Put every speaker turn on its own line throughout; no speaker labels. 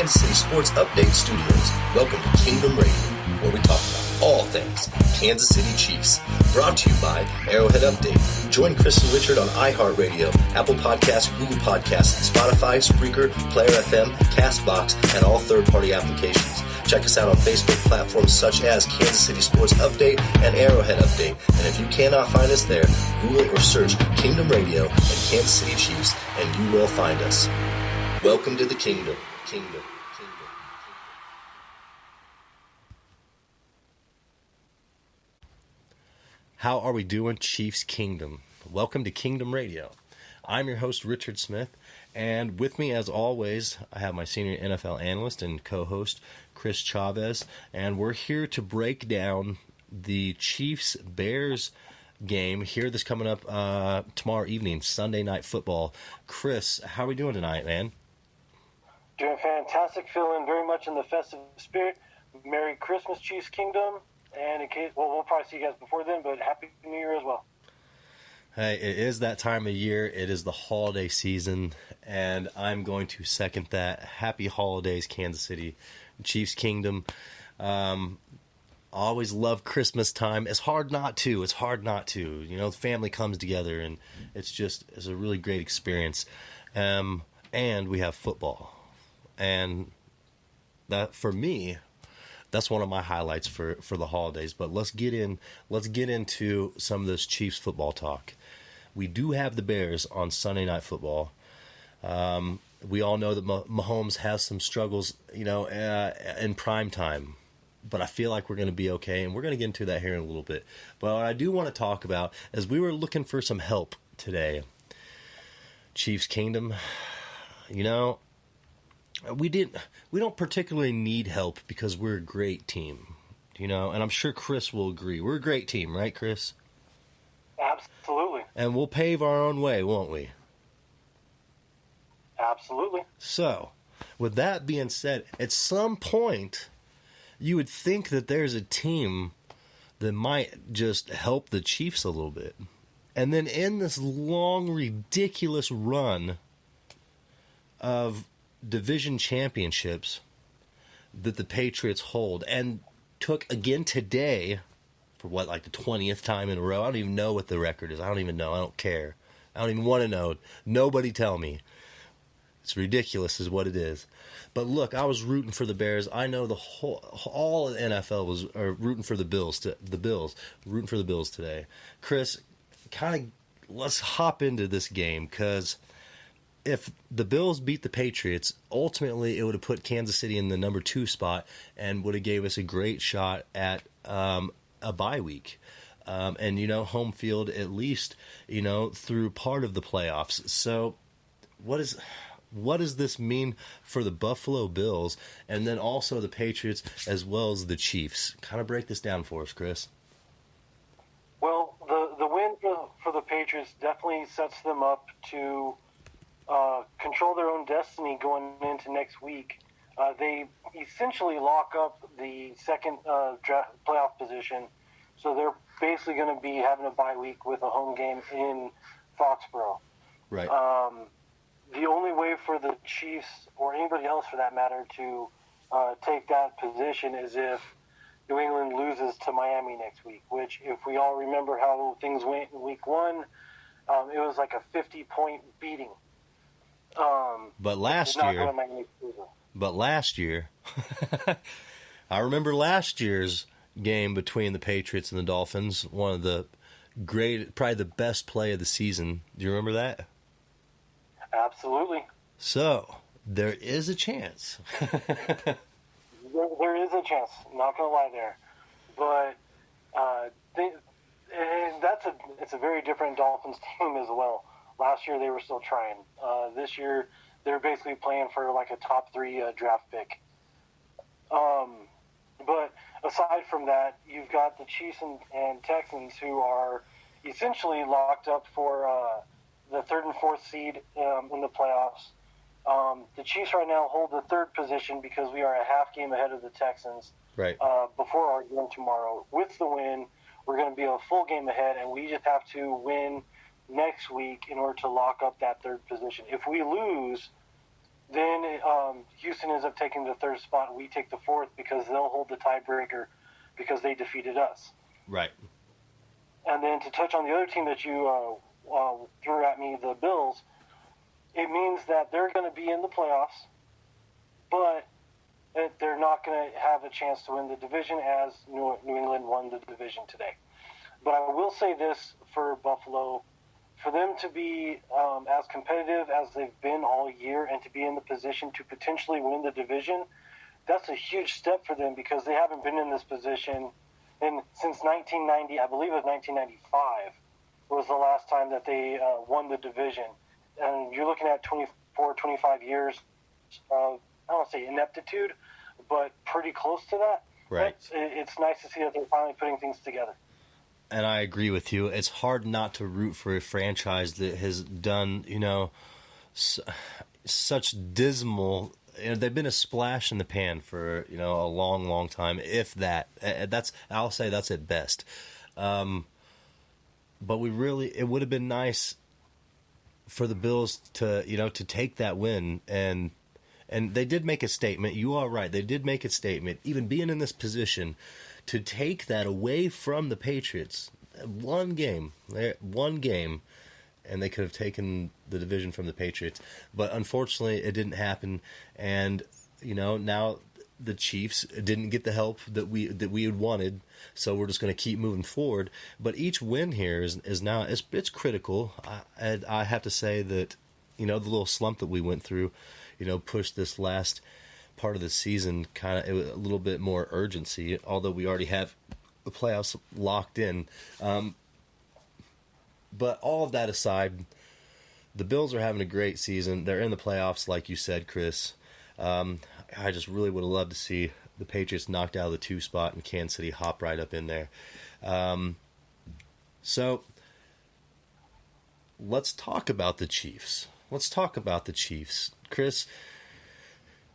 Kansas City Sports Update Studios. Welcome to Kingdom Radio, where we talk about all things Kansas City Chiefs. Brought to you by Arrowhead Update. Join Chris and Richard on iHeartRadio, Apple Podcasts, Google Podcasts, Spotify, Spreaker, Player FM, CastBox, and all third-party applications. Check us out on Facebook platforms such as Kansas City Sports Update and Arrowhead Update. And if you cannot find us there, Google or search Kingdom Radio and Kansas City Chiefs, and you will find us. Welcome to the Kingdom. Kingdom.
How are we doing, Chiefs Kingdom? Welcome to Kingdom Radio. I'm your host, Richard Smith, and with me, as always, I have my senior NFL analyst and co-host, Chris Chavez, and we're here to break down the Chiefs-Bears game here that's coming up tomorrow evening, Sunday Night Football. Chris, how are we doing tonight, man?
Doing fantastic, feeling very much in the festive spirit. Merry Christmas, Chiefs Kingdom, and in case, well, we'll probably see you guys before then, but Happy New Year as well.
Hey, it is that time of year. It is the holiday season, and I'm going to second that. Happy holidays, Kansas City, Chiefs Kingdom. Always love Christmas time. It's hard not to. You know, the family comes together, and it's a really great experience. And we have football. And that, for me, that's one of my highlights for the holidays. But let's get into some of this Chiefs football talk. We do have the Bears on Sunday Night Football. We all know that Mahomes has some struggles, you know, in prime time. But I feel like we're going to be okay, and we're going to get into that here in a little bit. But what I do want to talk about is we were looking for some help today. Chiefs Kingdom, you know, we don't particularly need help because we're a great team, you know, and I'm sure Chris will agree. We're a great team, right, Chris?
Absolutely.
And we'll pave our own way, won't we?
Absolutely.
So, with that being said, at some point, you would think that there's a team that might just help the Chiefs a little bit. And then in this long, ridiculous run of division championships that the Patriots hold and took again today for like the 20th time in a row. I don't even know what the record is. I don't even know. I don't care. I don't even want to know. Nobody tell me. It's ridiculous is what it is. But look, I was rooting for the Bears. I know all of the NFL was rooting for the Bills today. Chris, let's hop into this game, because if the Bills beat the Patriots, ultimately it would have put Kansas City in the number 2 spot and would have gave us a great shot at a bye week. And, you know, home field at least, you know, through part of the playoffs. So what does this mean for the Buffalo Bills and then also the Patriots as well as the Chiefs? Kind of break this down for us, Chris.
Well, the win for the Patriots definitely sets them up to control their own destiny going into next week. They essentially lock up the second playoff position, so they're basically going to be having a bye week with a home game in Foxborough.
Right.
The only way for the Chiefs, or anybody else for that matter, to take that position is if New England loses to Miami next week, which, if we all remember how things went in week 1, it was like a 50-point beating.
But last year, I remember last year's game between the Patriots and the Dolphins, one of the probably the best play of the season. Do you remember that?
Absolutely.
So, there is a chance.
there is a chance. Not going to lie there. But it's a very different Dolphins team as well. Last year, they were still trying. This year, they're basically playing for like a top 3 draft pick. But aside from that, you've got the Chiefs and Texans, who are essentially locked up for the 3rd and 4th seed in the playoffs. The Chiefs right now hold the 3rd position because we are a half game ahead of the Texans.
Right.
Before our game tomorrow. With the win, we're going to be a full game ahead, and we just have to win next week in order to lock up that 3rd position. If we lose, Then Houston ends up taking the third spot. We take the fourth because they'll hold the tiebreaker because they defeated us.
Right.
And then to touch on the other team that you threw at me, the Bills, it means that they're going to be in the playoffs, but they're not going to have a chance to win the division as New England won the division today. But I will say this for Buffalo, for them to be as competitive as they've been all year and to be in the position to potentially win the division, that's a huge step for them because they haven't been in this position since 1990. I believe it was 1995 was the last time that they won the division. And you're looking at 24, 25 years of, I don't want to say ineptitude, but pretty close to that.
Right.
But it's nice to see that they're finally putting things together.
And I agree with you. It's hard not to root for a franchise that has done, such dismal. They've been a splash in the pan for a long, long time. If that, I'll say that's at best. But it would have been nice for the Bills to take that win, and they did make a statement. You are right. They did make a statement. Even being in this position, to take that away from the Patriots, one game, and they could have taken the division from the Patriots. But unfortunately, it didn't happen. And now the Chiefs didn't get the help that we had wanted. So we're just going to keep moving forward. But each win here is now it's critical. I have to say that the little slump that we went through, pushed this last part of the season kind of a little bit more urgency, although we already have the playoffs locked in. But all of that aside, the Bills are having a great season. They're in the playoffs, like you said, Chris. I just really would have loved to see the Patriots knocked out of the 2 spot and Kansas City hop right up in there. So let's talk about the Chiefs. Chris,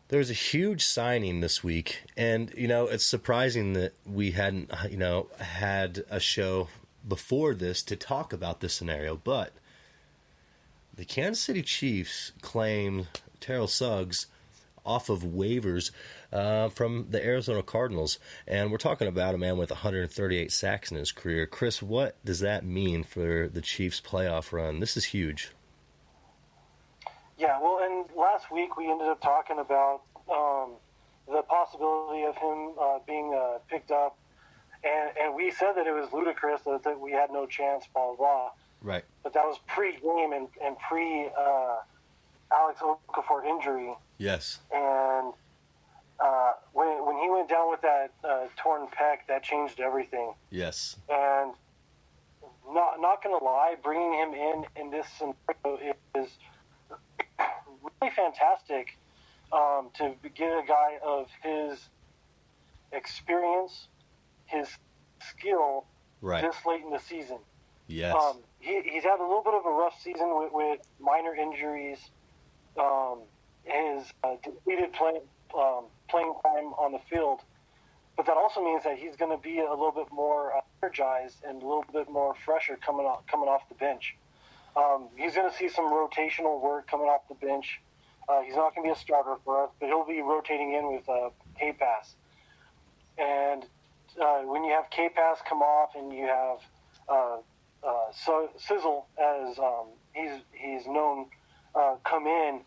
there's a huge signing this week, and, it's surprising that we hadn't, had a show before this to talk about this scenario, but the Kansas City Chiefs claim Terrell Suggs off of waivers from the Arizona Cardinals, and we're talking about a man with 138 sacks in his career. Chris, what does that mean for the Chiefs' playoff run? This is huge.
Yeah, well, and last week we ended up talking about the possibility of him being picked up, and we said that it was ludicrous, that we had no chance, blah, blah, blah.
Right.
But that was pre-game and pre-Alex Okafor injury.
Yes.
And when he went down with that torn pec, that changed everything.
Yes.
And not going to lie, bringing him in this scenario is really fantastic to get a guy of his experience, his skill,
right,
this late in the season.
Yes.
He's had a little bit of a rough season with minor injuries. His depleted playing time on the field, but that also means that he's going to be a little bit more energized and a little bit more fresher coming off the bench. He's going to see some rotational work coming off the bench. He's not going to be a starter for us, but he'll be rotating in with K-Pass. And when you have K-Pass come off and you have Sizzle, as he's known, come in,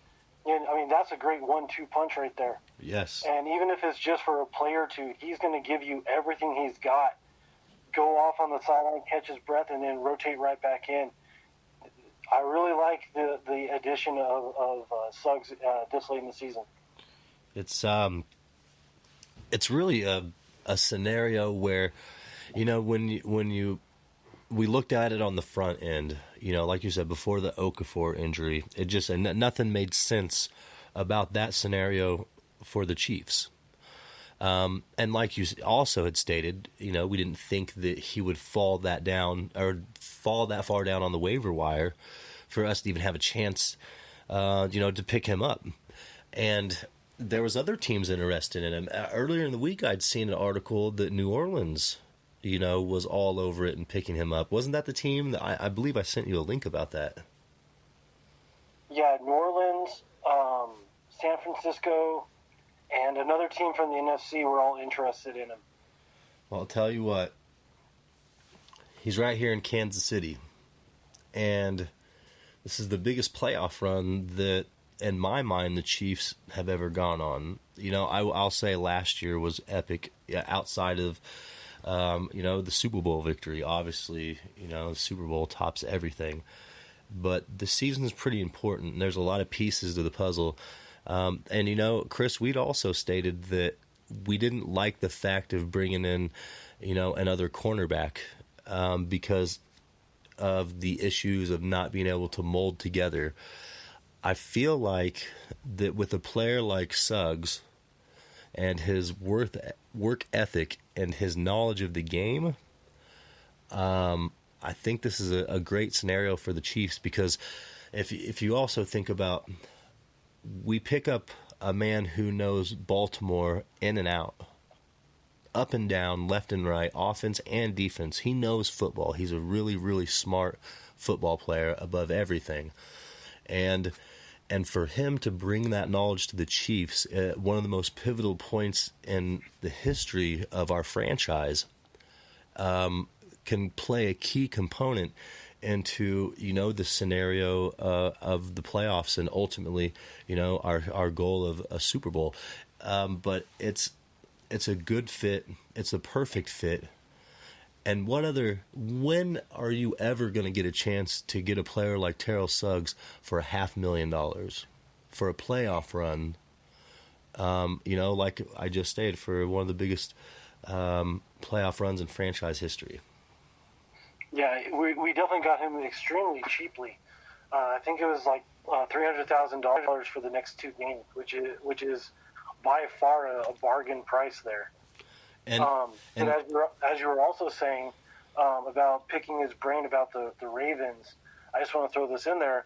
and I mean, that's a great 1-2 punch right there.
Yes.
And even if it's just for a play or two, he's going to give you everything he's got. Go off on the sideline, catch his breath, and then rotate right back in. I really like the addition of Suggs this late in the season.
It's really a scenario where, we looked at it on the front end, like you said, before the Okafor injury, it just nothing made sense about that scenario for the Chiefs. And like you also had stated, we didn't think that he would fall that far down on the waiver wire for us to even have a chance, to pick him up. And there was other teams interested in him. Earlier in the week, I'd seen an article that New Orleans, was all over it and picking him up. Wasn't that the team that I believe I sent you a link about that?
Yeah, New Orleans, San Francisco, and another team from the NFC were all interested in him.
Well, I'll tell you what. He's right here in Kansas City. And this is the biggest playoff run that, in my mind, the Chiefs have ever gone on. You know, I'll say last year was epic outside of, the Super Bowl victory. Obviously, the Super Bowl tops everything. But the season is pretty important, and there's a lot of pieces to the puzzle. And, Chris, we'd also stated that we didn't like the fact of bringing in, another cornerback because of the issues of not being able to mold together. I feel like that with a player like Suggs and his work ethic and his knowledge of the game, I think this is a great scenario for the Chiefs, because if you also think about, we pick up a man who knows Baltimore in and out, up and down, left and right, offense and defense. He knows football. He's a really, really smart football player above everything. And for him to bring that knowledge to the Chiefs at one of the most pivotal points in the history of our franchise, can play a key component into, the scenario of the playoffs and ultimately, our goal of a Super Bowl. But it's a good fit. It's a perfect fit. And when are you ever going to get a chance to get a player like Terrell Suggs for $500,000 for a playoff run? Like I just stated, for one of the biggest playoff runs in franchise history.
Yeah, we definitely got him extremely cheaply. I think it was like $300,000 for the next 2 games, which is by far a bargain price there. And as you were also saying about picking his brain about the Ravens, I just want to throw this in there.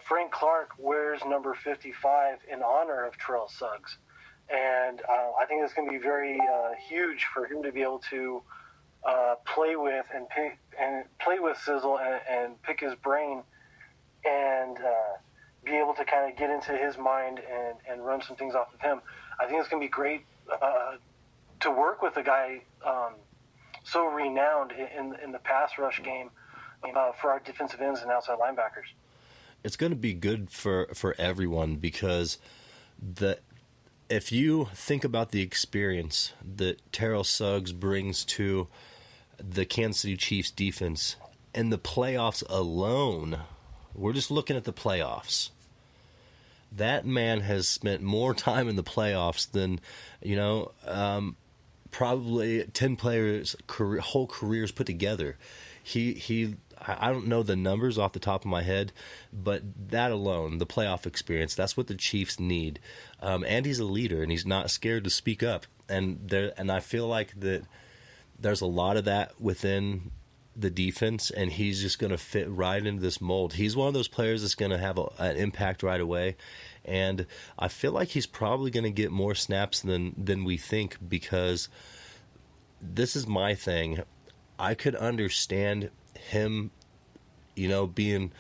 Frank Clark wears number 55 in honor of Terrell Suggs, and I think it's going to be very huge for him to be able to play with Sizzle and pick his brain and be able to kind of get into his mind and run some things off of him. I think it's going to be great to work with a guy so renowned in the pass rush game for our defensive ends and outside linebackers.
It's going to be good for everyone, because if you think about the experience that Terrell Suggs brings to the Kansas City Chiefs defense in the playoffs alone, we're just looking at the playoffs. That man has spent more time in the playoffs than, probably 10 players' whole careers put together. I don't know the numbers off the top of my head, but that alone, the playoff experience, that's what the Chiefs need. And he's a leader, and he's not scared to speak up. And I feel like that there's a lot of that within the defense, and he's just going to fit right into this mold. He's one of those players that's going to have an impact right away, and I feel like he's probably going to get more snaps than we think, because this is my thing. I could understand him, being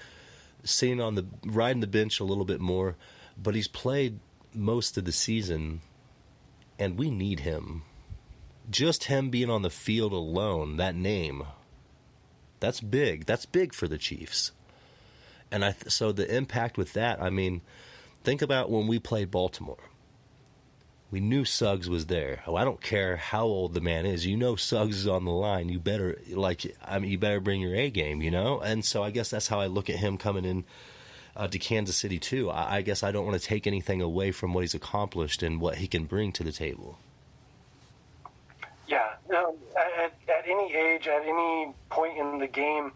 seen riding the bench a little bit more, but he's played most of the season, and we need him. Just him being on the field alone, that name, that's big. That's big for the Chiefs. And so the impact with that, think about when we played Baltimore. We knew Suggs was there. Oh, I don't care how old the man is. Suggs is on the line. You better bring your A game, And so I guess that's how I look at him coming in to Kansas City too. I guess I don't want to take anything away from what he's accomplished and what he can bring to the table.
Yeah, at any age, at any point in the game,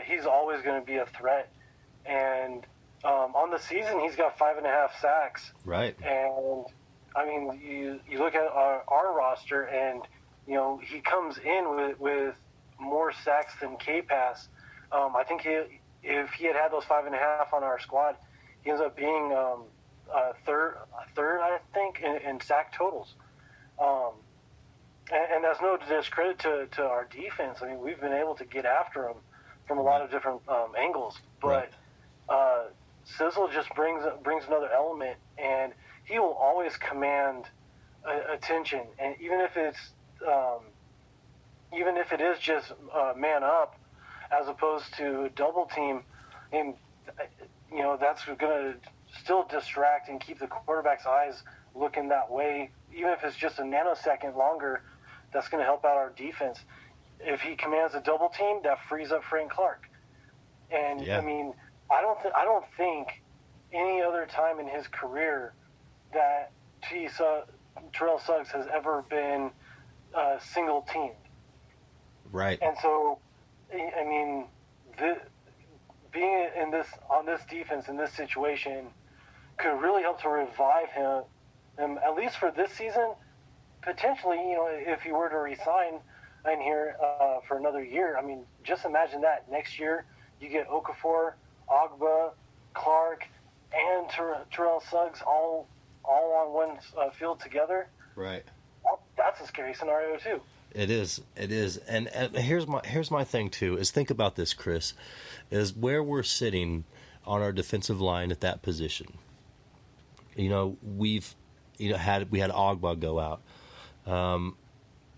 he's always going to be a threat. And on the season, he's got 5.5 sacks.
Right.
And you look at our roster, and he comes in with more sacks than K-Pass. I think if he had those 5.5 on our squad, he ends up being third, I think, in sack totals. And that's no discredit to our defense. We've been able to get after him from a lot of different angles. But Sizzle just brings another element, and he will always command attention. And even if it is just man up, as opposed to double team, and that's going to still distract and keep the quarterback's eyes looking that way. Even if it's just a nanosecond longer, that's going to help out our defense. If he commands a double team, that frees up Frank Clark. And
yeah.
I mean, I don't think any other time in his career that Terrell Suggs has ever been single teamed.
Right.
And so, I mean, being on this defense in this situation could really help to revive him, at least for this season. Potentially, if he were to resign in here for another year, I mean, just imagine that next year you get Okafor, Ogba, Clark, and Terrell Suggs all on one field together.
Right.
That's a scary scenario too.
It is. And here's my thing too. Is think about this, Chris. Is where we're sitting on our defensive line at that position. We had Ogba go out.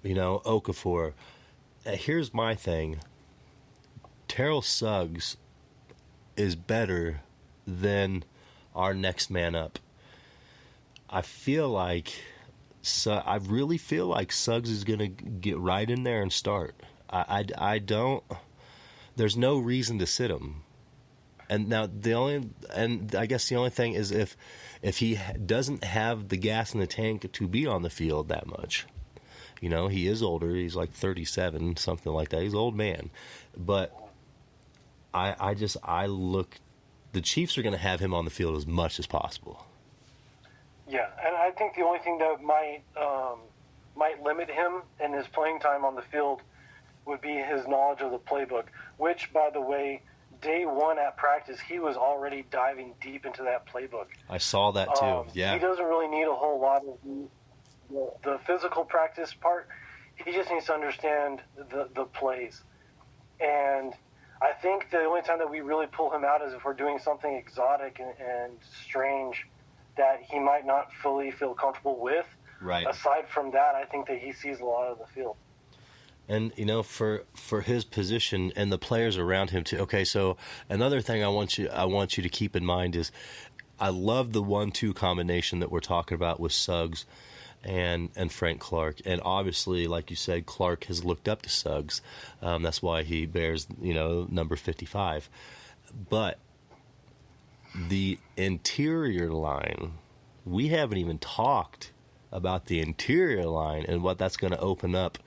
Okafor. Here's my thing. Terrell Suggs is better than our next man up. I really feel like Suggs is going to get right in there and start. I don't. There's no reason to sit him. And now I guess the only thing is if he doesn't have the gas in the tank to be on the field that much. He is older. He's like 37, something like that. He's an old man. But the Chiefs are going to have him on the field as much as possible.
Yeah, and I think the only thing that might limit him in his playing time on the field would be his knowledge of the playbook, which, by the way, day one at practice, he was already diving deep into that playbook.
I saw that too, yeah.
He doesn't really need a whole lot of the physical practice part. He just needs to understand the plays. And I think the only time that we really pull him out is if we're doing something exotic and strange that he might not fully feel comfortable with.
Right.
Aside from that, I think that he sees a lot of the field.
And, for his position and the players around him too. Okay, so another thing I want you to keep in mind is I love the 1-2 combination that we're talking about with Suggs and Frank Clark. And obviously, like you said, Clark has looked up to Suggs. That's why he bears, number 55. But the interior line, we haven't even talked about the interior line and what that's going to open up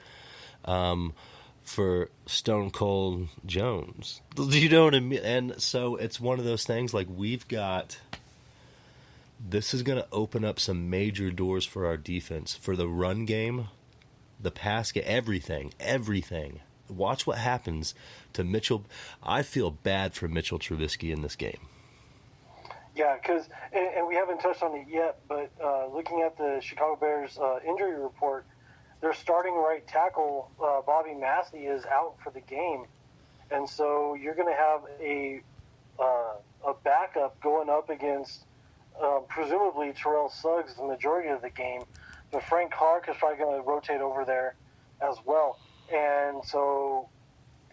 for Stone Cold Jones. Do you know what I mean? And so it's one of those things like this is going to open up some major doors for our defense, for the run game, the pass game, everything. Watch what happens to Mitchell. I feel bad for Mitchell Trubisky in this game.
Yeah, because, and we haven't touched on it yet, but looking at the Chicago Bears injury report, their starting right tackle, Bobby Massey, is out for the game. And so you're going to have a backup going up against presumably Terrell Suggs the majority of the game. But Frank Clark is probably going to rotate over there as well. And so,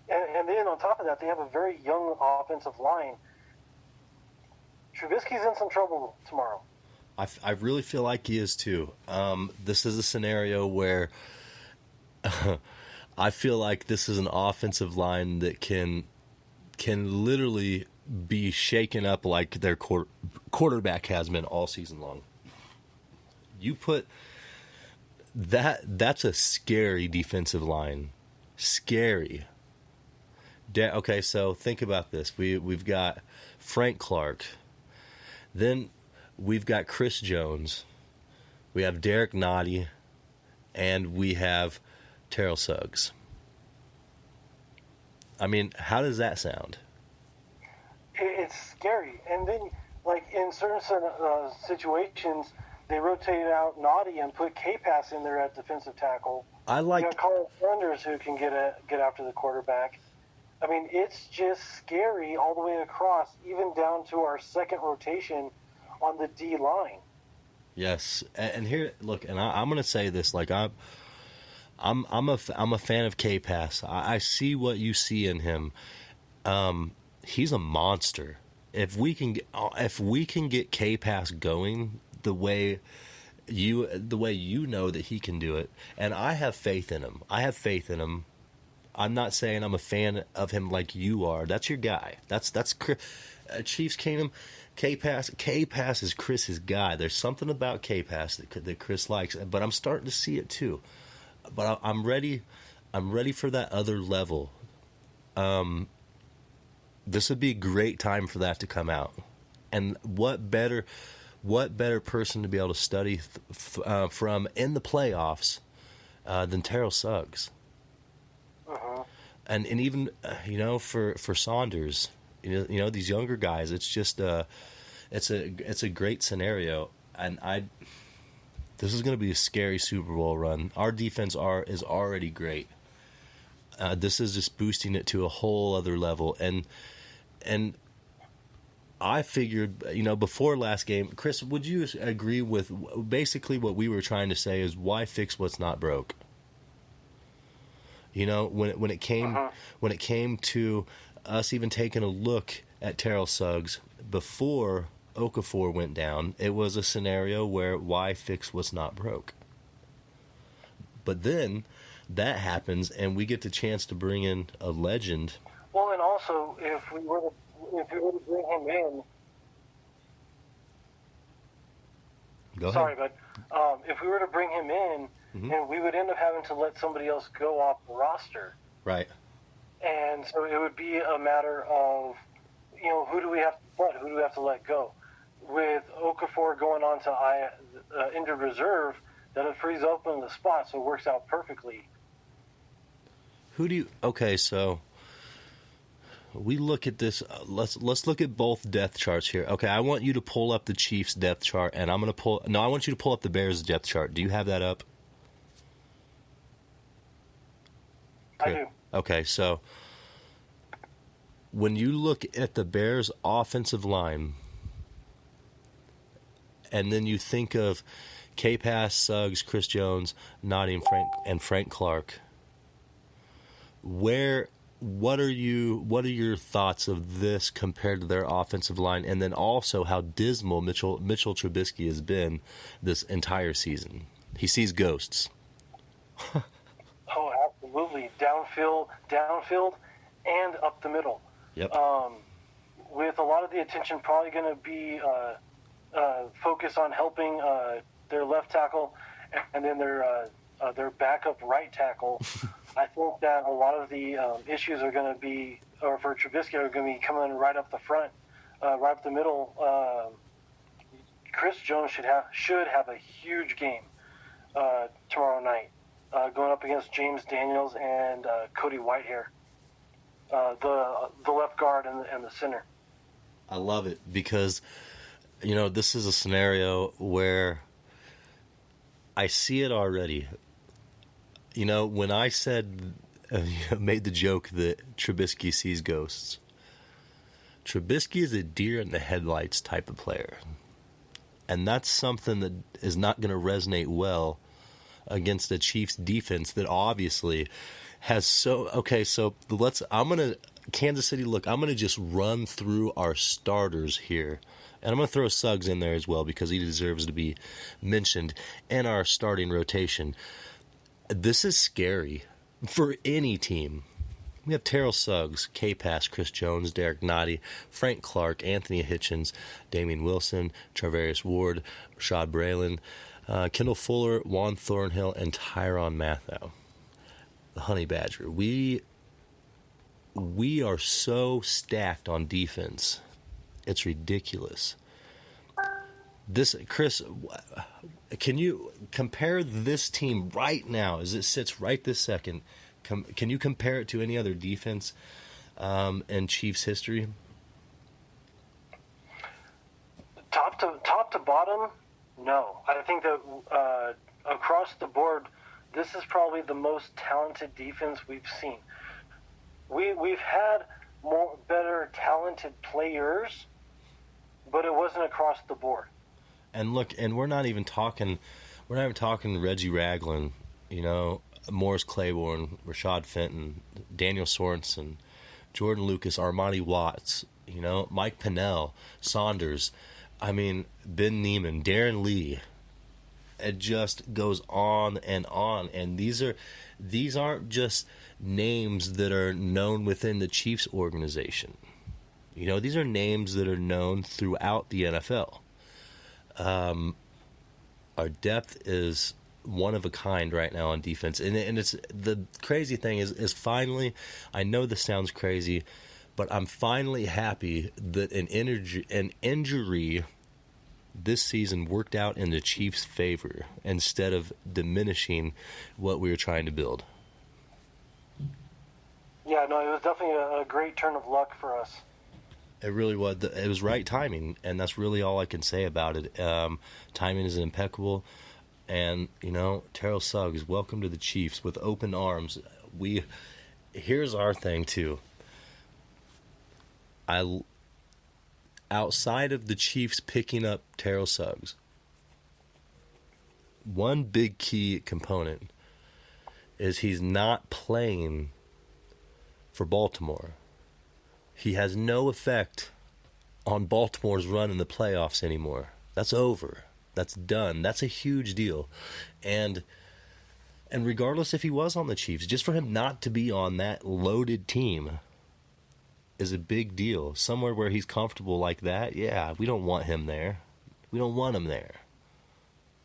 and then on top of that, they have a very young offensive line. Trubisky's in some trouble tomorrow.
I really feel like he is too. This is a scenario where I feel like this is an offensive line that can literally be shaken up like their quarterback has been all season long. You put that's a scary defensive line. Scary. Okay, so think about this. We've got Frank Clark. Then we've got Chris Jones, we have Derek Nottie, and we have Terrell Suggs. I mean, how does that sound?
It's scary. And then, like, in certain situations, they rotate out Nottie and put K-Pass in there at defensive tackle. You got Carl Sanders who can get after the quarterback. I mean, it's just scary all the way across, even down to our second rotation on the D line.
Yes, and here, look, and I'm going to say this, like I'm a fan of K-Pass. I see what you see in him. He's a monster. If we can get K-Pass going the way you know that he can do it, and I have faith in him. I'm not saying I'm a fan of him like you are. That's your guy. That's Chiefs Kingdom. K-Pass is Chris's guy. There's something about K-Pass that Chris likes, but I'm starting to see it too. But I'm ready for that other level. This would be a great time for that to come out. And what better person to be able to study from in the playoffs than Terrell Suggs?
Uh-huh.
And even for Saunders, these younger guys, it's just it's a great scenario, and this is going to be a scary Super Bowl run. Our defense is already great. This is just boosting it to a whole other level, and I figured, before last game, Chris, would you agree with basically what we were trying to say is why fix what's not broke? When it came to us even taking a look at Terrell Suggs before Okafor went down, it was a scenario where why fix what's not broke. But then that happens, and we get the chance to bring in a legend.
Well, and also if we were to bring him in.
Go ahead.
Sorry, but if we were to bring him in, and we would end up having to let somebody else go off the roster.
Right.
And so it would be a matter of, who do we have to let? Who do we have to let go? With Okafor going on to injured reserve, that it frees open the spot, so it works out perfectly.
Okay, so we look at this. Let's look at both depth charts here. Okay, I want you to pull up the Chiefs depth chart, and I want you to pull up the Bears depth chart. Do you have that up?
I do.
Okay, so when you look at the Bears offensive line, and then you think of K-Pass, Suggs, Chris Jones, Nottie, and Frank Clark, what are your thoughts of this compared to their offensive line, and then also how dismal Mitchell Trubisky has been this entire season? He sees ghosts.
Oh, absolutely. Downfield, and up the middle.
Yep.
With a lot of the attention probably going to be focused on helping their left tackle and then their backup right tackle. I think that a lot of the issues are going to be, or for Trubisky, are going to be coming right up the front, right up the middle. Chris Jones should have a huge game tomorrow night, going up against James Daniels and Cody Whitehair, the left guard and the center.
I love it because, this is a scenario where I see it already. When I said, made the joke that Trubisky sees ghosts, Trubisky is a deer in the headlights type of player. And that's something that is not going to resonate well against the Chiefs defense that obviously has Kansas City, look, I'm going to just run through our starters here. And I'm going to throw Suggs in there as well because he deserves to be mentioned in our starting rotation. This is scary for any team. We have Terrell Suggs, K-Pass, Chris Jones, Derek Nottie, Frank Clark, Anthony Hitchens, Damian Wilson, Travarius Ward, Rashad Braylon, Kendall Fuller, Juan Thornhill, and Tyrann Mathieu. The Honey Badger. We are so stacked on defense. It's ridiculous. Chris, can you compare this team right now as it sits right this second? Can you compare it to any other defense in Chiefs history?
Top to bottom, no. I think that across the board, this is probably the most talented defense we've seen. we've had better talented players, but it wasn't across the board.
And look, and we're not even talking Reggie Ragland, Morris Claiborne, Rashad Fenton, Daniel Sorensen, Jordan Lucas, Armani Watts, Mike Pennell, Saunders, Ben Neiman, Darren Lee. It just goes on, and these aren't just names that are known within the Chiefs organization. These are names that are known throughout the NFL. Our depth is one of a kind right now on defense, and it's the crazy thing is finally, I know this sounds crazy, but I'm finally happy that an injury this season worked out in the Chiefs' favor instead of diminishing what we were trying to build.
Yeah, no, it was definitely a great turn of luck for us.
It really was. It was right timing, and that's really all I can say about it. Timing is impeccable, and Terrell Suggs, welcome to the Chiefs with open arms. Here's our thing too. Outside of the Chiefs picking up Terrell Suggs, one big key component is he's not playing for Baltimore. He has no effect on Baltimore's run in the playoffs anymore. That's over. That's done. That's a huge deal. And regardless if he was on the Chiefs, just for him not to be on that loaded team is a big deal. Somewhere where he's comfortable like that, yeah, we don't want him there. We don't want him there.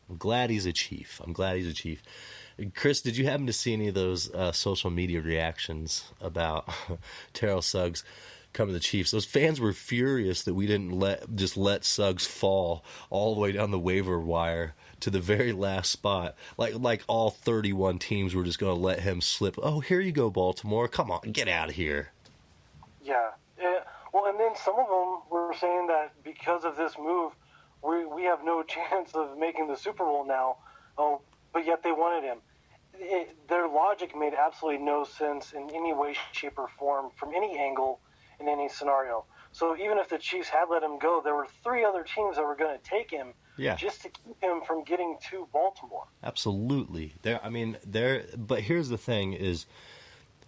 I'm glad he's a Chief. Chris, did you happen to see any of those social media reactions about Terrell Suggs coming to the Chiefs? Those fans were furious that we didn't let Suggs fall all the way down the waiver wire to the very last spot. Like all 31 teams were just going to let him slip. Oh, here you go, Baltimore. Come on, get out of here.
Yeah. Well, and then some of them were saying that because of this move, we have no chance of making the Super Bowl now. Oh, but yet they wanted him. Their logic made absolutely no sense in any way, shape, or form from any angle in any scenario. So even if the Chiefs had let him go, there were 3 other teams that were going to take him just to keep him from getting to Baltimore.
Absolutely. But here's the thing is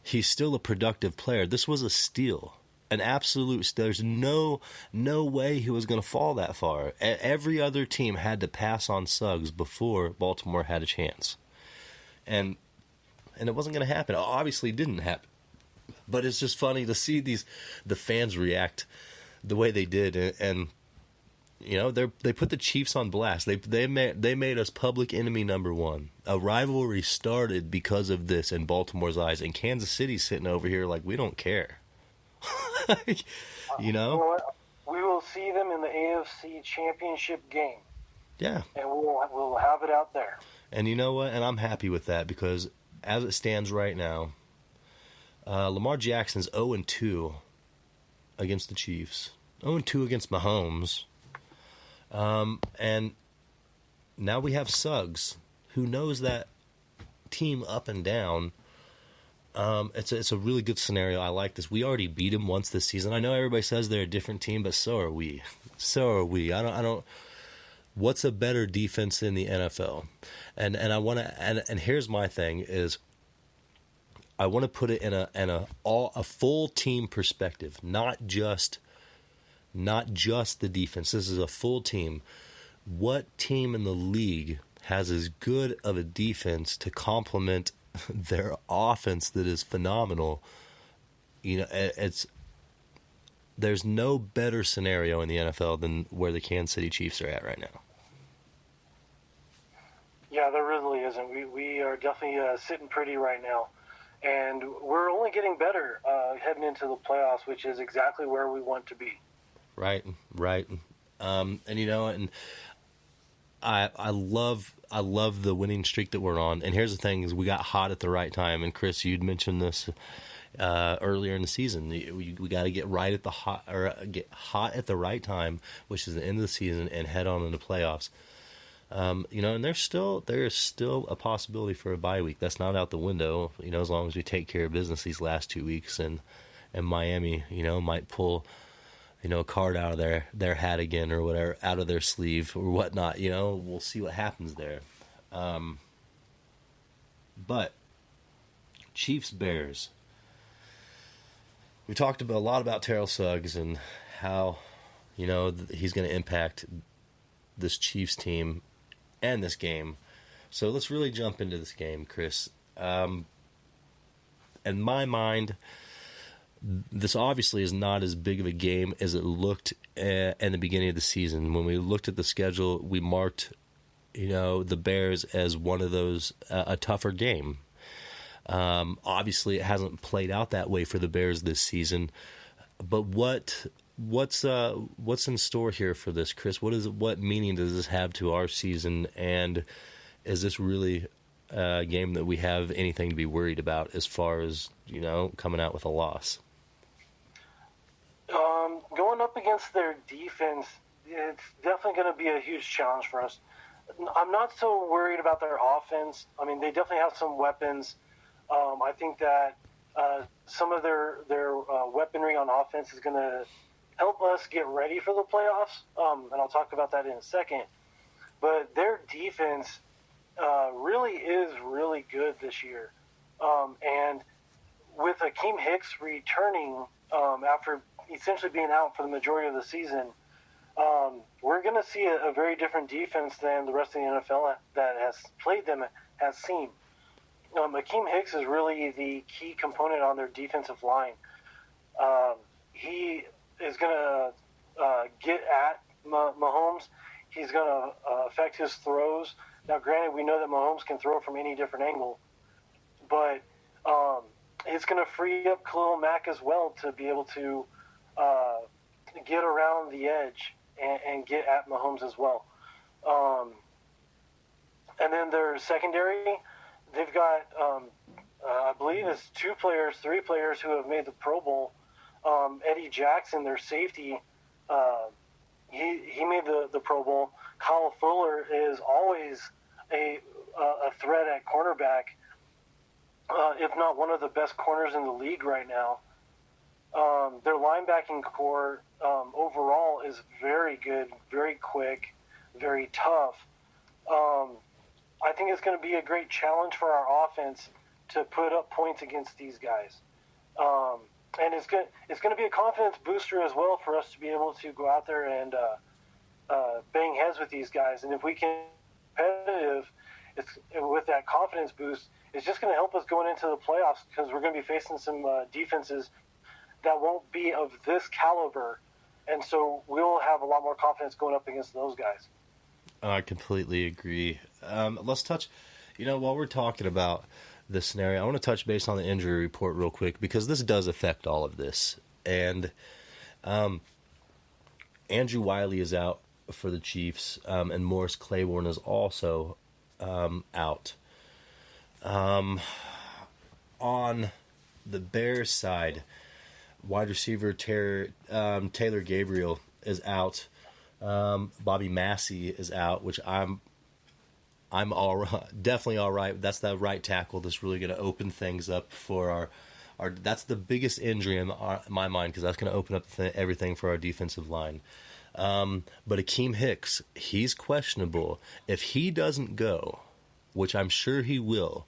he's still a productive player. This was a steal. An absolute. There's no way he was going to fall that far. Every other team had to pass on Suggs before Baltimore had a chance, and it wasn't going to happen. It obviously didn't happen. But it's just funny to see the fans react the way they did, and they put the Chiefs on blast. They made us public enemy number one. A rivalry started because of this in Baltimore's eyes, and Kansas City's sitting over here like we don't care.
You know what? We will see them in the AFC Championship game.
Yeah.
And we'll have it out there.
And you know what? And I'm happy with that because as it stands right now, Lamar Jackson's 0-2 against the Chiefs. 0-2 against Mahomes. And now we have Suggs, who knows that team up and down. It's a really good scenario. I like this. We already beat him once this season. I know everybody says they're a different team, but so are we. I don't. What's a better defense in the NFL? And I want to. And here's my thing is. I want to put it in a full team perspective, not just the defense. This is a full team. What team in the league has as good of a defense to complement their offense that is phenomenal? There's no better scenario in the NFL than where the Kansas City Chiefs are at right now.
Yeah, there really isn't. We are definitely sitting pretty right now. And we're only getting better heading into the playoffs, which is exactly where we want to be.
Right. And I love the winning streak that we're on. And here's the thing: is we got hot at the right time. And Chris, you'd mentioned this earlier in the season. We got to get hot at the right time, which is the end of the season, and head on into playoffs. And there is still a possibility for a bye week. That's not out the window, as long as we take care of business these last 2 weeks, and Miami, might pull, a card out of their hat again or whatever, out of their sleeve or whatnot. We'll see what happens there. But Chiefs Bears. We talked a lot about Terrell Suggs and how, he's going to impact this Chiefs team and this game. So let's really jump into this game, Chris. In my mind, this obviously is not as big of a game as it looked in the beginning of the season. When we looked at the schedule, we marked, the Bears as one of those, a tougher game. Obviously, it hasn't played out that way for the Bears this season. But what's in store here for this, Chris? What meaning does this have to our season? And is this really a game that we have anything to be worried about as far as, coming out with a loss?
Going up against their defense, it's definitely going to be a huge challenge for us. I'm not so worried about their offense. I mean, they definitely have some weapons. I think that some of their weaponry on offense is going to help us get ready for the playoffs, and I'll talk about that in a second. But their defense really is really good this year. And with Akeem Hicks returning after essentially being out for the majority of the season, we're going to see a very different defense than the rest of the NFL that has played them has seen. Akeem Hicks is really the key component on their defensive line. He is going to get at Mahomes. He's going to affect his throws. Now, granted, we know that Mahomes can throw from any different angle, but it's going to free up Khalil Mack as well to be able to get around the edge and get at Mahomes as well. And then their secondary, they've got, I believe it's 3 players who have made the Pro Bowl. Eddie Jackson, their safety, he made the Pro Bowl. Kyle Fuller is always a threat at cornerback, if not one of the best corners in the league right now. Their linebacking core overall is very good, very quick, very tough. I think it's going to be a great challenge for our offense to put up points against these guys. And it's going to be a confidence booster as well for us to be able to go out there and bang heads with these guys. And if we can be competitive with that confidence boost, it's just going to help us going into the playoffs because we're going to be facing some defenses that won't be of this caliber. And so we'll have a lot more confidence going up against those guys.
I completely agree. Let's touch, while we're talking about this scenario, I want to touch base on the injury report real quick because this does affect all of this. And Andrew Wiley is out for the Chiefs, and Morris Claiborne is also out. On the Bears side, wide receiver Taylor Gabriel is out. Bobby Massey is out, which I'm definitely all right. That's the right tackle that's really going to open things up for our. That's the biggest injury in my mind because that's going to open up everything for our defensive line. But Akeem Hicks, he's questionable. If he doesn't go, which I'm sure he will,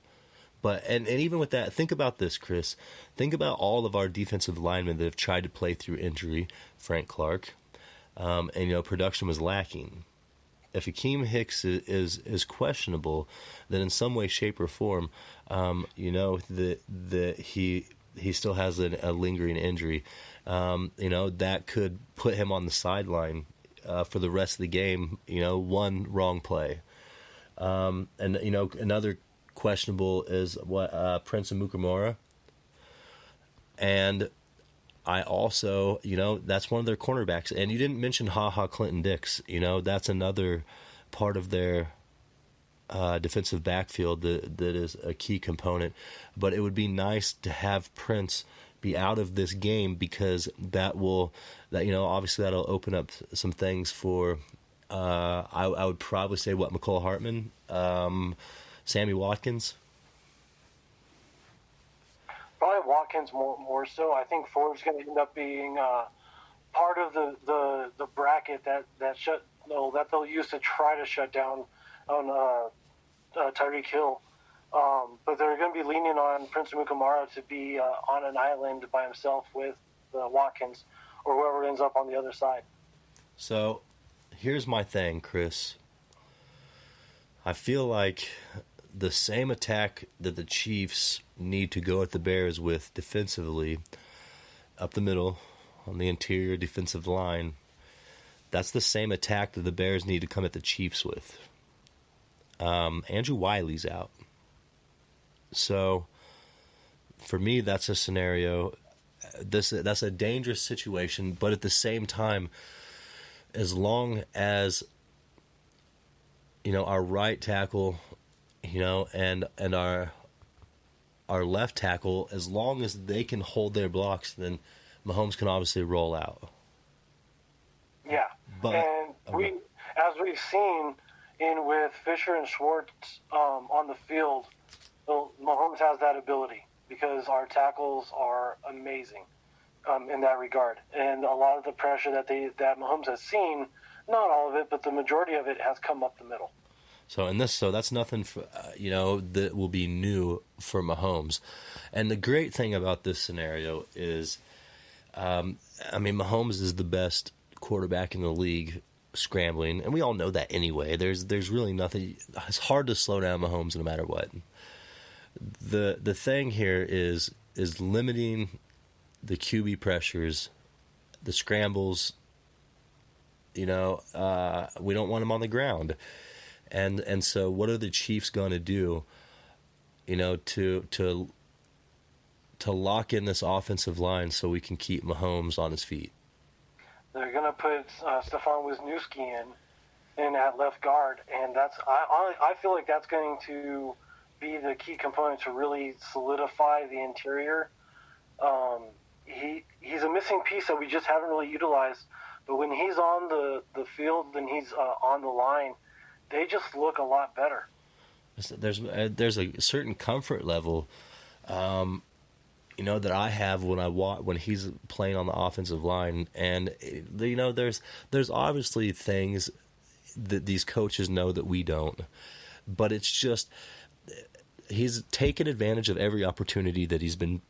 and even with that, think about this, Chris. Think about all of our defensive linemen that have tried to play through injury. Frank Clark, and production was lacking. If Akeem Hicks is questionable, then in some way, shape, or form, that he still has a lingering injury. That could put him on the sideline for the rest of the game. One wrong play, and another questionable is Prince Amukamara, and I also, that's one of their cornerbacks. And you didn't mention HaHa Clinton-Dix. That's another part of their defensive backfield that is a key component. But it would be nice to have Prince be out of this game because obviously that'll open up some things for I would probably say McCole Hartman, Sammy Watkins.
Probably Watkins more so. I think Ford's going to end up being part of the bracket that they'll use to try to shut down on Tyreek Hill. But they're going to be leaning on Prince Amukamara to be on an island by himself with Watkins or whoever ends up on the other side.
So here's my thing, Chris. I feel like the same attack that the Chiefs need to go at the Bears with defensively, up the middle, on the interior defensive line, that's the same attack that the Bears need to come at the Chiefs with. Andrew Wiley's out. So, for me, that's a scenario. That's a dangerous situation, but at the same time, as long as our right tackle, and our left tackle, as long as they can hold their blocks, then Mahomes can obviously roll out.
Yeah,
but
and as we've seen with Fisher and Schwartz on the field, Mahomes has that ability because our tackles are amazing in that regard, and a lot of the pressure that Mahomes has seen, not all of it, but the majority of it has come up the middle.
So that's nothing for, that will be new for Mahomes. And the great thing about this scenario is, Mahomes is the best quarterback in the league scrambling, and we all know that anyway. There's really nothing. It's hard to slow down Mahomes no matter what. The thing here is limiting the QB pressures, the scrambles. We don't want him on the ground. And so what are the Chiefs going to do, to lock in this offensive line so we can keep Mahomes on his feet?
They're going to put Stefan Wisniewski in at left guard, and I feel like that's going to be the key component to really solidify the interior. He's a missing piece that we just haven't really utilized, but when he's on the field and he's on the line, they just look a lot better. There's a certain comfort level,
that I have when he's playing on the offensive line, and there's obviously things that these coaches know that we don't, but it's just he's taken advantage of every opportunity that's been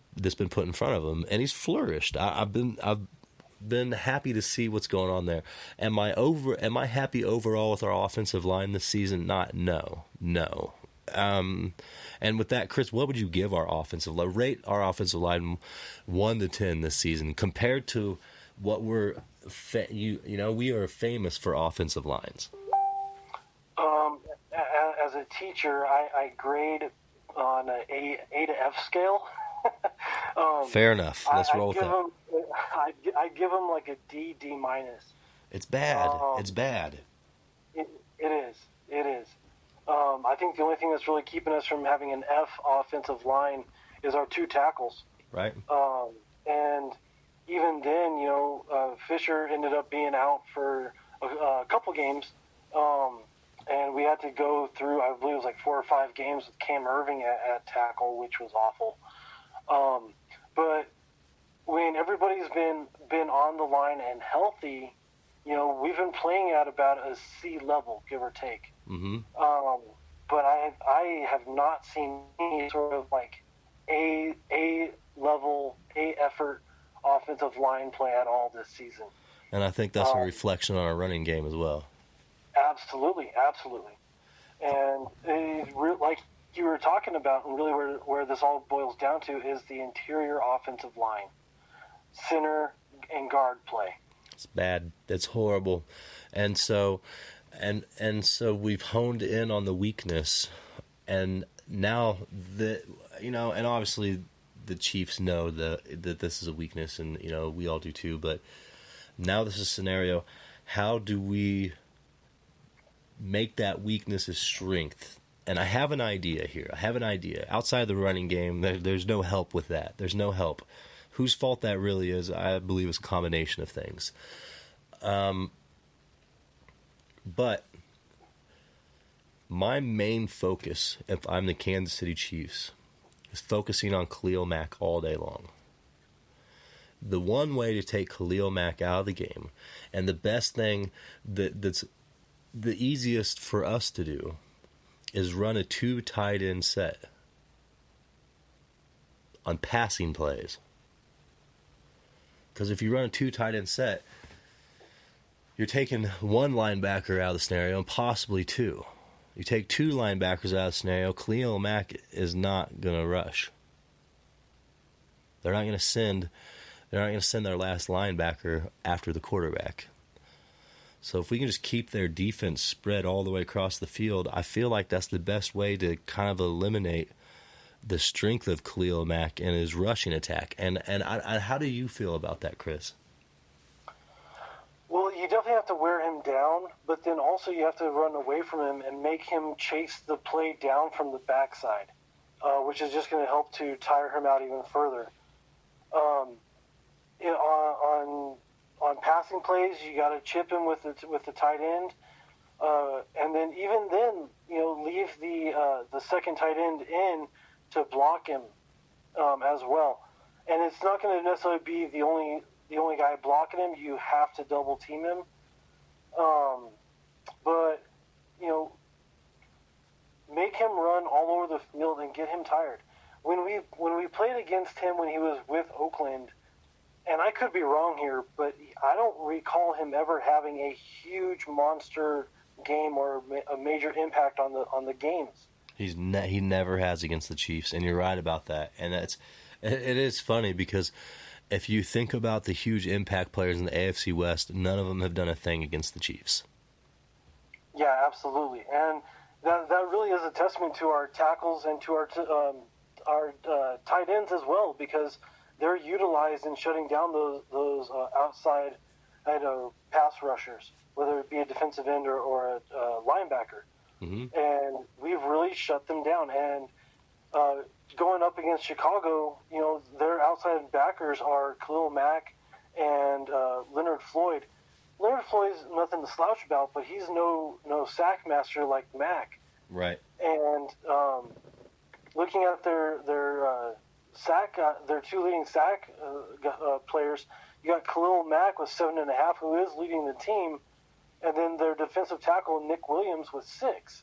put in front of him, and he's flourished. I've been happy to see what's going on there. Am I happy overall with our offensive line this season? No. And with that, Chris, what would you give our offensive line? Rate our offensive line 1 to 10 this season compared to what we are famous for offensive lines.
As a teacher, I grade on an A to F scale.
Fair enough. Let's roll with that.
I give him like a D minus.
It's bad. It's bad.
It is. I think the only thing that's really keeping us from having an F offensive line is our 2 tackles.
Right.
And even then, Fisher ended up being out for a couple games, and we had to go through, I believe it was like 4 or 5 games with Cam Irving at tackle, which was awful. But when everybody's been on the line and healthy, we've been playing at about a C level, give or take.
Mm-hmm.
But I have not seen any sort of like A level, A effort offensive line play at all this season.
And I think that's a reflection on our running game as well.
Absolutely. And like you were talking about, and really where this all boils down to is the interior offensive line, center and guard play.
It's bad. It's horrible. And so we've honed in on the weakness, and now and obviously the Chiefs know that this is a weakness, and we all do too. But now this is a scenario: how do we make that weakness a strength? And I have an idea here. Outside the running game, there's no help with that. There's no help. Whose fault that really is, I believe, is a combination of things. But my main focus, if I'm the Kansas City Chiefs, is focusing on Khalil Mack all day long. The one way to take Khalil Mack out of the game, and the best thing that's the easiest for us to do, is run a 2 tight end set on passing plays. Because if you run a 2 tight end set, you're taking one linebacker out of the scenario and possibly two. You take 2 linebackers out of the scenario, Khalil Mack is not going to rush. They're not going to send their last linebacker after the quarterback. So if we can just keep their defense spread all the way across the field, I feel like that's the best way to kind of eliminate the strength of Khalil Mack and his rushing attack. And how do you feel about that, Chris?
Well, you definitely have to wear him down, but then also you have to run away from him and make him chase the play down from the backside, which is just going to help to tire him out even further. On passing plays, you got to chip him with the tight end, and then even then, leave the second tight end in to block him as well. And it's not going to necessarily be the only guy blocking him. You have to double team him, but make him run all over the field and get him tired. When we played against him when he was with Oakland, and I could be wrong here, but I don't recall him ever having a huge monster game or a major impact on the games.
He never has against the Chiefs, and you're right about that. And it is funny because if you think about the huge impact players in the AFC West, none of them have done a thing against the Chiefs.
Yeah, absolutely, and that really is a testament to our tackles and to our tight ends as well, because they're utilized in shutting down those outside pass rushers, whether it be a defensive end or a linebacker. Mm-hmm. And we've really shut them down. And going up against Chicago, their outside backers are Khalil Mack and Leonard Floyd. Leonard Floyd's nothing to slouch about, but he's no sack master like Mack.
Right.
And looking at their sack, their 2 leading sack players, you got Khalil Mack with 7.5, who is leading the team, and then their defensive tackle Nick Williams with 6,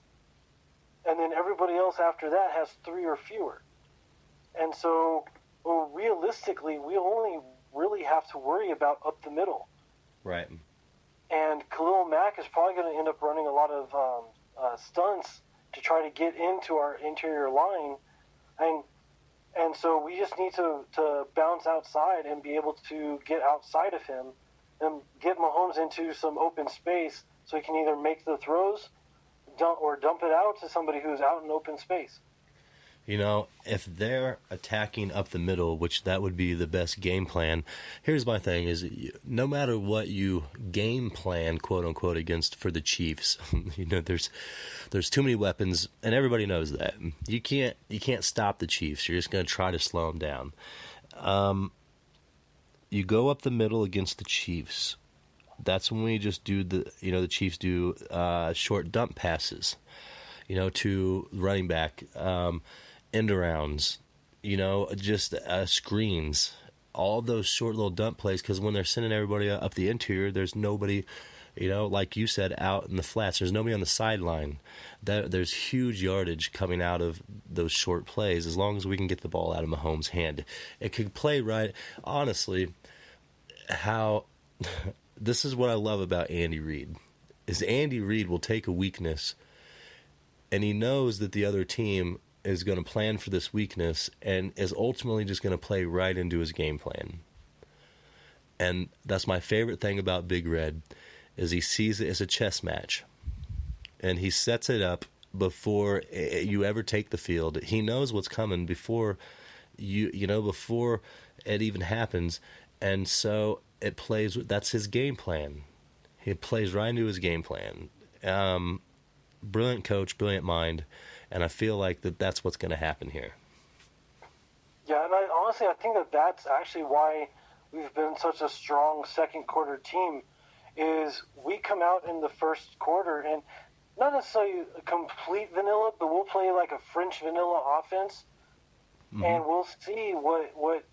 and then everybody else after that has 3 or fewer. And so, realistically, we only really have to worry about up the middle.
Right.
And Khalil Mack is probably going to end up running a lot of stunts to try to get into our interior line, and so we just need to bounce outside and be able to get outside of him and get Mahomes into some open space so he can either make the throws or dump it out to somebody who's out in open space.
If they're attacking up the middle, which that would be the best game plan, here's my thing is no matter what you game plan, quote unquote, against for the Chiefs, there's too many weapons, and everybody knows that. You can't stop the Chiefs. You're just going to try to slow them down. You go up the middle against the Chiefs. That's when we just do the Chiefs do short dump passes, to running back, end arounds, just screens, all those short little dump plays, because when they're sending everybody up the interior, there's nobody, like you said, out in the flats. There's nobody on the sideline. There's huge yardage coming out of those short plays as long as we can get the ball out of Mahomes' hand. It could play right. Honestly, this is what I love about Andy Reid, is Andy Reid will take a weakness, and he knows that the other team is going to plan for this weakness and is ultimately just going to play right into his game plan. And that's my favorite thing about Big Red, is he sees it as a chess match. And he sets it up before you ever take the field. He knows what's coming before before it even happens. And so it plays, that's his game plan. He plays right into his game plan. Brilliant coach, brilliant mind, and I feel like that's what's going to happen here.
Yeah, and I think that's actually why we've been such a strong second quarter team, is we come out in the first quarter and not necessarily complete vanilla, but we'll play like a French vanilla offense, and we'll see what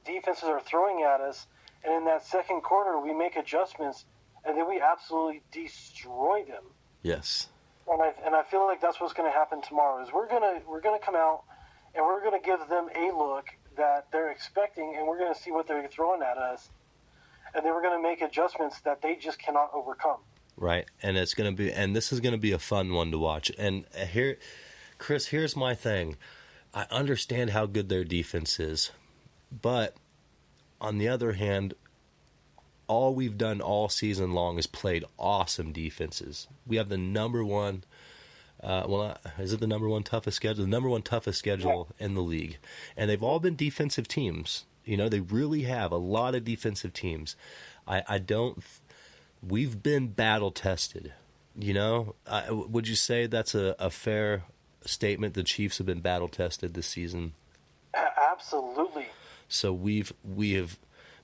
defenses are throwing at us. And in that second quarter, we make adjustments, and then we absolutely destroy them.
Yes.
And I feel like that's what's going to happen tomorrow. Is we're gonna come out and we're gonna give them a look that they're expecting, and we're gonna see what they're throwing at us, and then we're gonna make adjustments that they just cannot overcome.
Right, and this is gonna be a fun one to watch. And here, Chris, here's my thing. I understand how good their defense is, but on the other hand, all we've done all season long is played awesome defenses. We have the number one, is it the number one toughest schedule? The number one toughest schedule in the league. And they've all been defensive teams. You know, they really have a lot of defensive teams. We've been battle tested. You know, would you say that's a fair statement? The Chiefs have been battle tested this season.
Absolutely.
So we have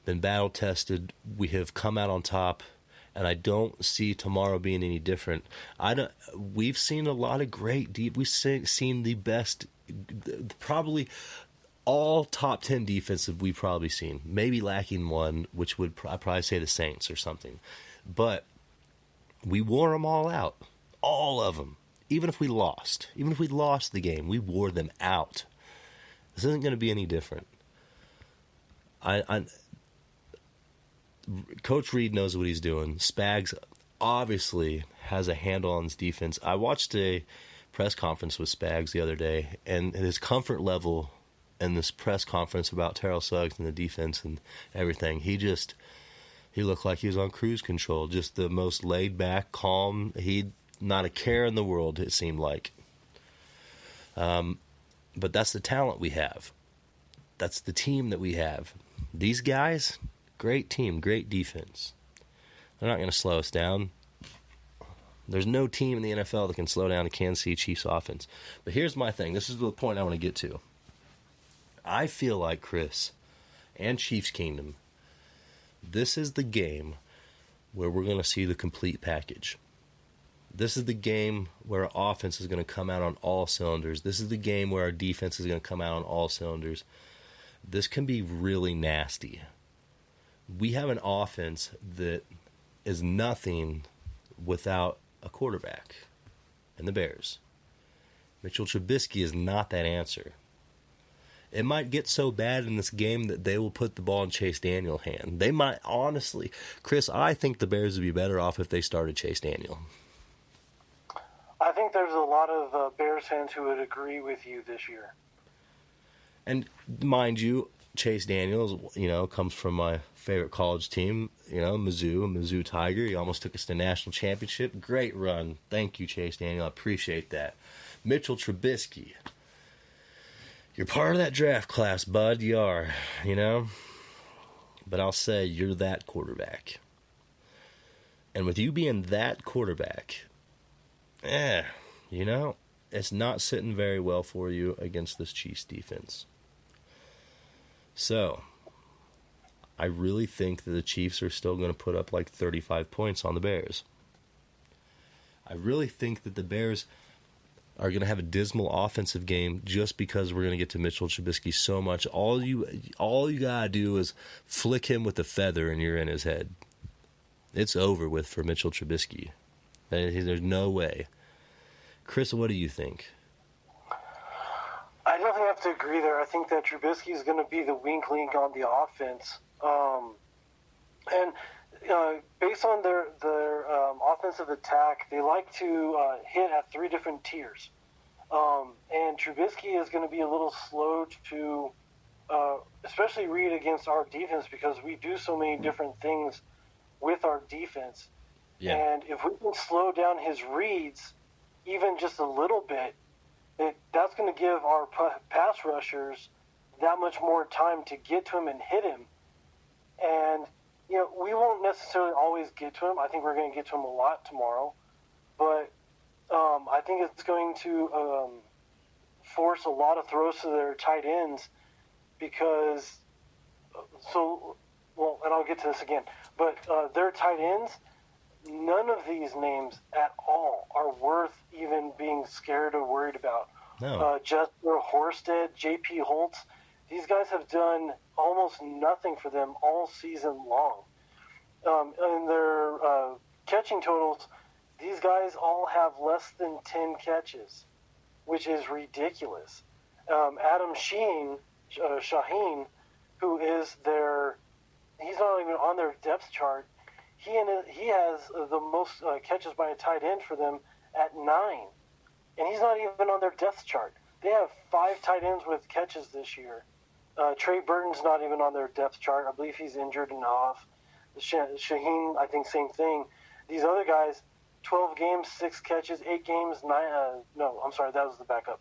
been battle tested. We have come out on top, and I don't see tomorrow being any different. We've seen a lot of great deep. We've seen the best, probably all top 10 defensive we've probably seen. Maybe lacking one, which would I'd probably say the Saints or something. But we wore them all out, all of them. Even if we lost the game, we wore them out. This isn't going to be any different. Coach Reed knows what he's doing. Spags obviously has a handle on his defense. I watched a press conference with Spags the other day, and his comfort level in this press conference about Terrell Suggs and the defense and everything, he looked like he was on cruise control, just the most laid back, calm. He not a care in the world, it seemed like. But that's the talent we have. That's the team that we have. These guys, great team, great defense. They're not going to slow us down. There's no team in the NFL that can slow down the Kansas City Chiefs offense. But here's my thing. This is the point I want to get to. I feel like, Chris, and Chiefs Kingdom, this is the game where we're going to see the complete package. This is the game where our offense is going to come out on all cylinders. This is the game where our defense is going to come out on all cylinders. This can be really nasty. We have an offense that is nothing without a quarterback and the Bears. Mitchell Trubisky is not that answer. It might get so bad in this game that they will put the ball in Chase Daniel's hand. They might, honestly, Chris, I think the Bears would be better off if they started Chase Daniel.
I think there's a lot of Bears fans who would agree with you this year.
And mind you, Chase Daniels, comes from my favorite college team, Mizzou Tiger. He almost took us to national championship. Great run. Thank you, Chase Daniel. I appreciate that. Mitchell Trubisky. You're part of that draft class, bud. You are, But I'll say you're that quarterback. And with you being that quarterback, it's not sitting very well for you against this Chiefs defense. So, I really think that the Chiefs are still going to put up like 35 points on the Bears. I really think that the Bears are going to have a dismal offensive game just because we're going to get to Mitchell Trubisky so much. All you got to do is flick him with a feather and you're in his head. It's over with for Mitchell Trubisky. There's no way. Chris, what do you think?
I definitely have to agree there. I think that Trubisky is going to be the weak link on the offense. Based on their offensive attack, they like to hit at 3 different tiers. And Trubisky is going to be a little slow to especially read against our defense because we do so many different things with our defense.
Yeah.
And if we can slow down his reads even just a little bit, that's going to give our pass rushers that much more time to get to him and hit him. And, we won't necessarily always get to him. I think we're going to get to him a lot tomorrow. But I think it's going to force a lot of throws to their tight ends because – and I'll get to this again. But their tight ends, none of these names at all are worth even being scared or worried about.
No.
Jesper Horsted, J.P. Holtz, these guys have done almost nothing for them all season long. And their catching totals, these guys all have less than 10 catches, which is ridiculous. Adam Shaheen, who is he's not even on their depth chart. He has the most catches by a tight end for them at 9, and he's not even on their depth chart. They have 5 tight ends with catches this year. Trey Burton's not even on their depth chart. I believe he's injured and off. Shaheen, I think, same thing. These other guys, 12 games, 6 catches, 8 games, 9. No, I'm sorry, that was the backup.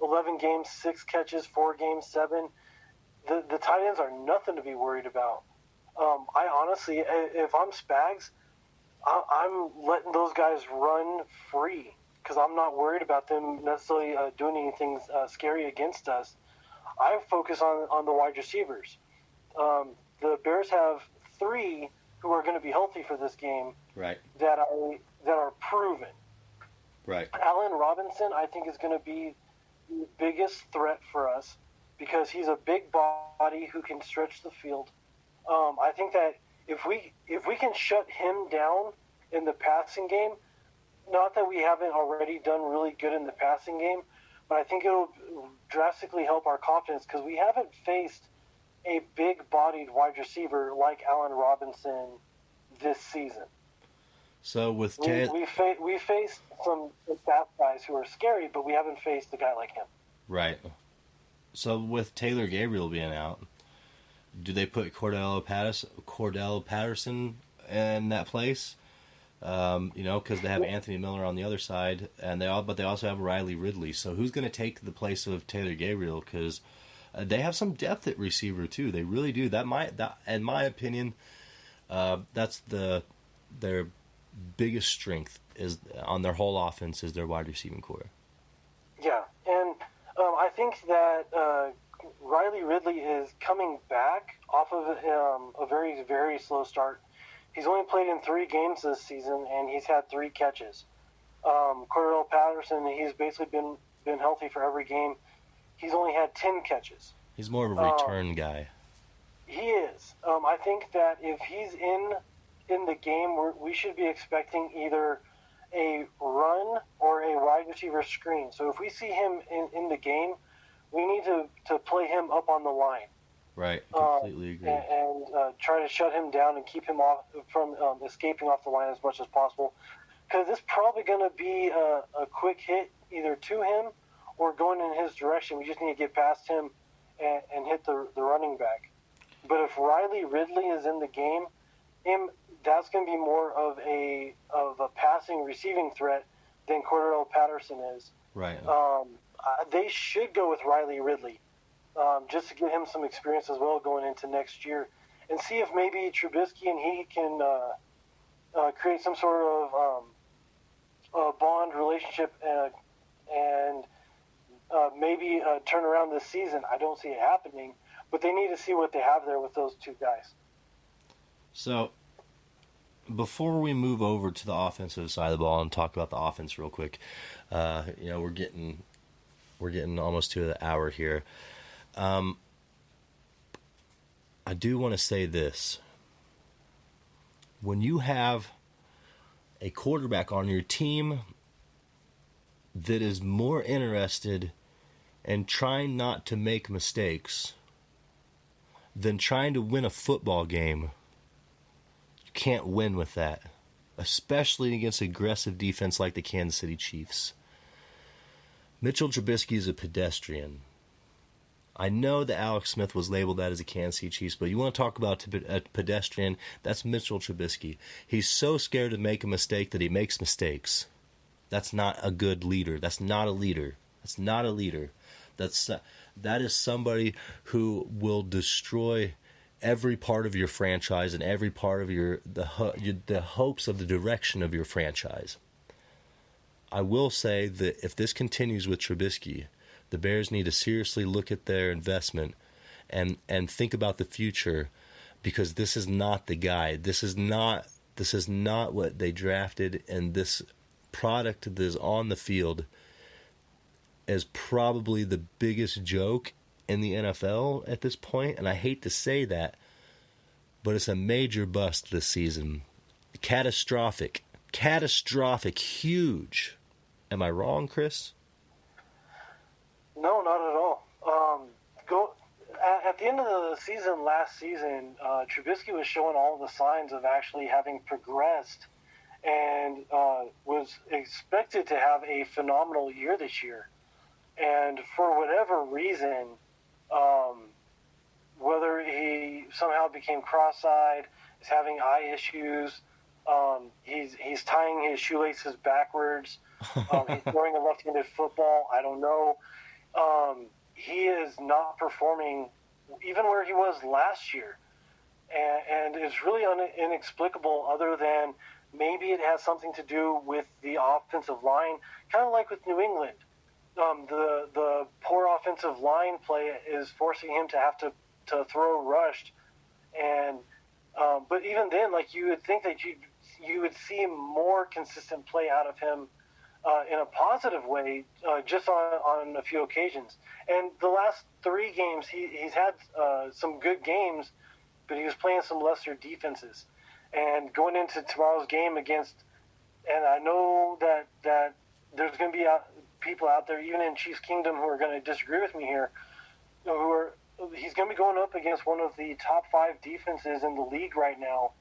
11 games, 6 catches, 4 games, 7. The tight ends are nothing to be worried about. I honestly, if I'm Spags, I'm letting those guys run free because I'm not worried about them necessarily doing anything scary against us. I focus on the wide receivers. The Bears have 3 who are going to be healthy for this game.
Right.
That are proven.
Right.
Allen Robinson, I think, is going to be the biggest threat for us because he's a big body who can stretch the field. I think that if we can shut him down in the passing game, not that we haven't already done really good in the passing game, but I think it'll drastically help our confidence because we haven't faced a big-bodied wide receiver like Allen Robinson this season.
So with
we faced some fast guys who are scary, but we haven't faced a guy like him.
Right. So with Taylor Gabriel being out, do they put Cordell Patterson in that place? Because they have Anthony Miller on the other side, but they also have Riley Ridley. So who's going to take the place of Taylor Gabriel? Because they have some depth at receiver too. They really do. That in my opinion, that's their biggest strength is on their whole offense is their wide receiving core.
Yeah, and I think that Riley Ridley is coming back off of a very, very slow start. He's only played in 3 games this season, and he's had 3 catches. Cordell Patterson, he's basically been healthy for every game. He's only had 10 catches.
He's more of a return guy.
He is. I think that if he's in the game, we should be expecting either a run or a wide receiver screen. So if we see him in the game, we need to play him up on the line.
Right, completely agree.
And try to shut him down and keep him off from escaping off the line as much as possible. Because it's probably going to be a quick hit either to him or going in his direction. We just need to get past him and hit the running back. But if Riley Ridley is in the game, that's going to be more of a passing receiving threat than Cordell Patterson is.
Right.
They should go with Riley Ridley. Just to get him some experience as well going into next year, and see if maybe Trubisky and he can create some sort of bond relationship and maybe turn around this season. I don't see it happening, but they need to see what they have there with those 2 guys. So,
before we move over to the offensive side of the ball and talk about the offense real quick, we're getting almost to the hour here. I do want to say this. When you have a quarterback on your team that is more interested in trying not to make mistakes than trying to win a football game, you can't win with that, especially against aggressive defense like the Kansas City Chiefs. Mitchell Trubisky is a pedestrian. I know that Alex Smith was labeled that as a Kansas City Chiefs, but you want to talk about a pedestrian, that's Mitchell Trubisky. He's so scared to make a mistake that he makes mistakes. That's not a good leader. That's not a leader. That's not a leader. That is somebody who will destroy every part of your franchise and every part of the hopes of the direction of your franchise. I will say that if this continues with Trubisky, the Bears need to seriously look at their investment and think about the future, because this is not the guy. This is not what they drafted, and this product that is on the field is probably the biggest joke in the NFL at this point, and I hate to say that, but it's a major bust this season. Catastrophic, huge. Am I wrong, Chris?
No, not at all. At the end of the season, last season, Trubisky was showing all the signs of actually having progressed and was expected to have a phenomenal year this year. And for whatever reason, whether he somehow became cross-eyed, is having eye issues, he's tying his shoelaces backwards, he's throwing a left-handed football, I don't know. He is not performing even where he was last year. And it's really inexplicable, other than maybe it has something to do with the offensive line, kind of like with New England. The poor offensive line play is forcing him to have to throw rushed. And but even then, like, you would think that you would see more consistent play out of him in a positive way, just on a few occasions. And the last 3 games, he's had some good games, but he was playing some lesser defenses. And going into tomorrow's game against, and I know that there's going to be people out there, even in Chiefs Kingdom, who are going to disagree with me here, he's going to be going up against one of the top 5 defenses in the league right now.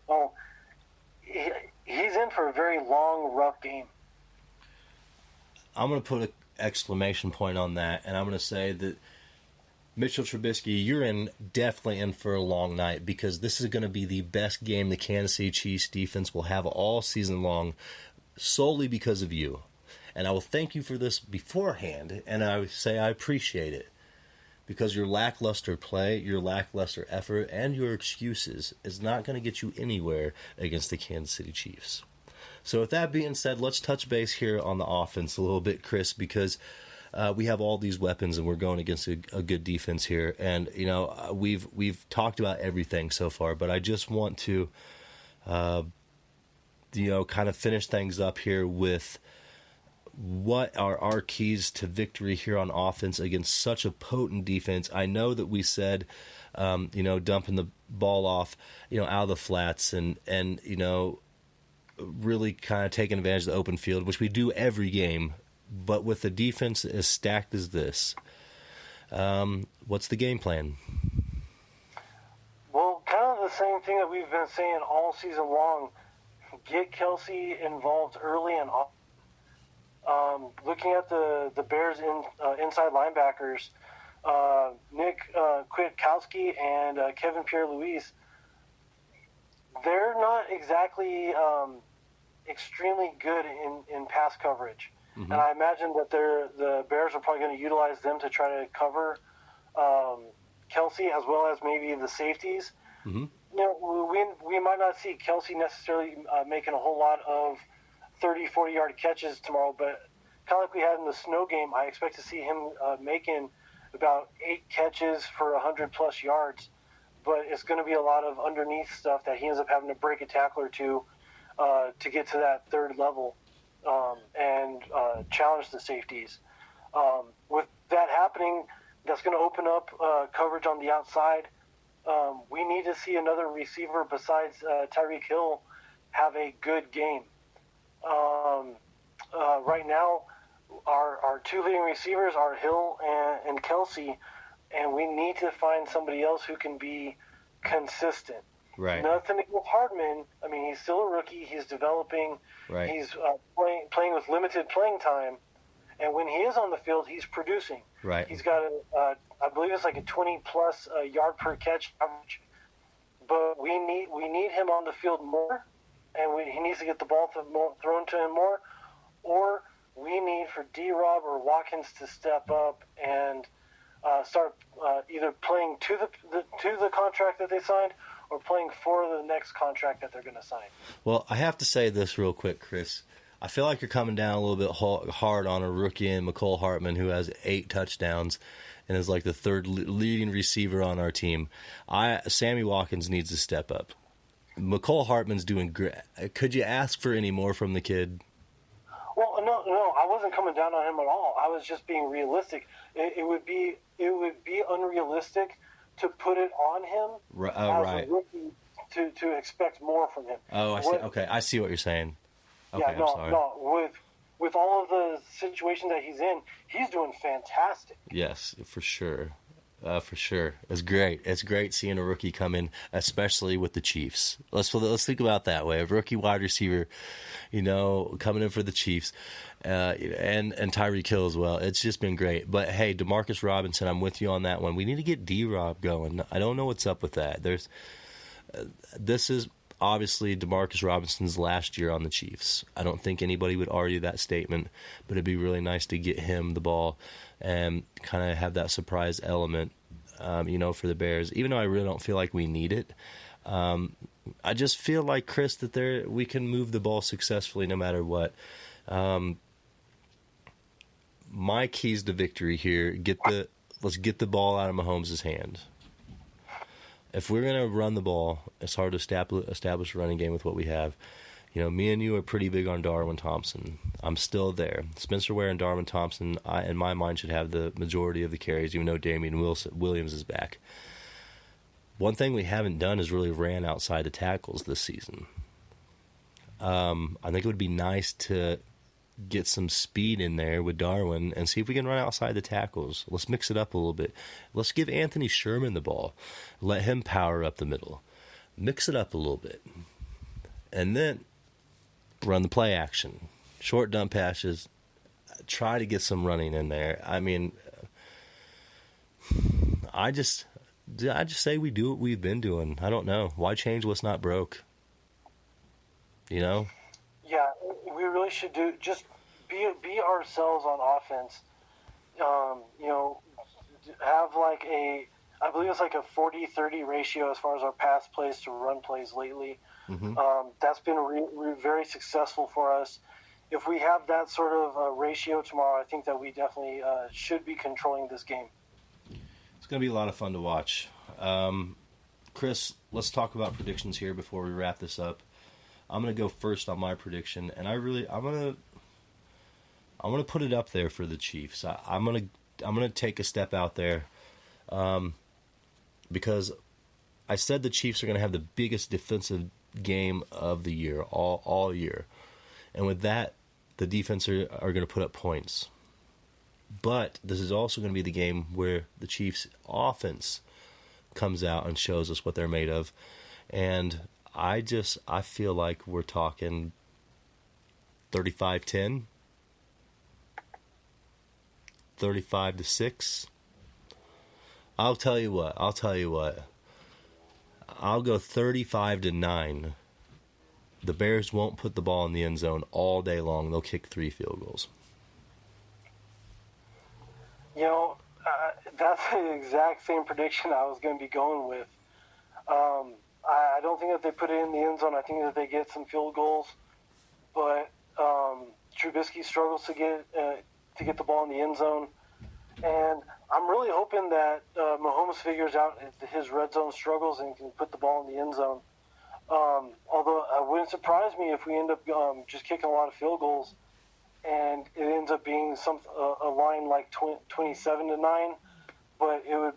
Well, he's in for a very long, rough game.
I'm going to put an exclamation point on that, and I'm going to say that Mitchell Trubisky, you're definitely in for a long night, because this is going to be the best game the Kansas City Chiefs defense will have all season long, solely because of you. And I will thank you for this beforehand, and I would say I appreciate it, because your lackluster play, your lackluster effort, and your excuses is not going to get you anywhere against the Kansas City Chiefs. So with that being said, let's touch base here on the offense a little bit, Chris, because we have all these weapons and we're going against a good defense here. And, you know, we've talked about everything so far, but I just want to, kind of finish things up here with what are our keys to victory here on offense against such a potent defense. I know that we said, dumping the ball off, out of the flats and really kind of taking advantage of the open field, which we do every game. But with the defense as stacked as this, what's the game plan?
Well, kind of the same thing that we've been saying all season long. Get Kelsey involved early and often. Looking at the Bears inside linebackers, Nick Kwiatkowski and Kevin Pierre-Louis, they're not exactly extremely good in pass coverage. Mm-hmm. And I imagine that the Bears are probably going to utilize them to try to cover Kelsey, as well as maybe the safeties. Mm-hmm. We might not see Kelsey necessarily making a whole lot of 30, 40-yard catches tomorrow, but kind of like we had in the snow game, I expect to see him making about 8 catches for 100-plus yards. But it's going to be a lot of underneath stuff that he ends up having to break a tackle or two to get to that third level and challenge the safeties. With that happening, that's going to open up coverage on the outside. We need to see another receiver besides Tyreek Hill have a good game. Right now, our 2 leading receivers are Hill and Kelsey, and we need to find somebody else who can be consistent.
Right.
Nothing against Hardman. I mean, he's still a rookie. He's developing. Right. He's playing with limited playing time, and when he is on the field, he's producing.
Right.
He's got I believe it's like a 20-plus yard per catch average. But we need him on the field more, and he needs to get the ball thrown to him more, or we need for D-Rob or Watkins to step up and start either playing to the contract that they signed or playing for the next contract that they're going to sign.
Well, I have to say this real quick, Chris. I feel like you're coming down a little bit hard on a rookie in McCole Hartman, who has 8 touchdowns and is like the third leading receiver on our team. Sammy Watkins needs to step up. McCole Hartman's doing great. Could you ask for any more from the kid?
Well, no, I wasn't coming down on him at all. I was just being realistic. It would be unrealistic to put it on him as a rookie to expect more from him.
Oh, I see. Okay, I see what you're saying. Okay,
yeah,
I'm sorry.
No, with all of the situations that he's in, he's doing fantastic.
Yes, for sure. For sure. It's great. It's great seeing a rookie come in, especially with the Chiefs. Let's think about it that way. A rookie wide receiver, coming in for the Chiefs, and Tyreek Hill as well. It's just been great. But, hey, Demarcus Robinson, I'm with you on that one. We need to get D-Rob going. I don't know what's up with that. This is obviously DeMarcus Robinson's last year on the Chiefs. I don't think anybody would argue that statement, but it'd be really nice to get him the ball and kind of have that surprise element, for the Bears, even though I really don't feel like we need it. I just feel like, Chris, that we can move the ball successfully no matter what. My keys to victory here, let's get the ball out of Mahomes' hand. If we're going to run the ball, it's hard to establish a running game with what we have. Me and you are pretty big on Darwin Thompson. I'm still there. Spencer Ware and Darwin Thompson, in my mind, should have the majority of the carries, even though Damian Williams is back. One thing we haven't done is really ran outside the tackles this season. I think it would be nice to get some speed in there with Darwin and see if we can run outside the tackles. Let's mix it up a little bit. Let's give Anthony Sherman the ball. Let him power up the middle. Mix it up a little bit. And then run the play action. Short dump passes. Try to get some running in there. I mean, I just say we do what we've been doing. I don't know. Why change what's not broke?
Yeah, we really should just be ourselves on offense. Have like I believe it's like a 40-30 ratio as far as our pass plays to run plays lately. Mm-hmm. That's been very successful for us. If we have that sort of ratio tomorrow, I think that we definitely should be controlling this game.
It's going to be a lot of fun to watch. Chris, let's talk about predictions here before we wrap this up. I'm going to go first on my prediction, and I'm going to put it up there for the Chiefs. I'm going to take a step out there, because I said the Chiefs are going to have the biggest defensive game of the year, all year, and with that, the defense are going to put up points. But this is also going to be the game where the Chiefs' offense comes out and shows us what they're made of, and I feel like we're talking 35-10, 35-6. I'll tell you what. I'll go 35-9. The Bears won't put the ball in the end zone all day long. They'll kick 3 field goals.
That's the exact same prediction I was going to be going with. I don't think that they put it in the end zone. I think that they get some field goals, but Trubisky struggles to get the ball in the end zone, and I'm really hoping that Mahomes figures out his red zone struggles and can put the ball in the end zone. Although it wouldn't surprise me if we end up just kicking a lot of field goals, and it ends up being a line like 27-9, but it would.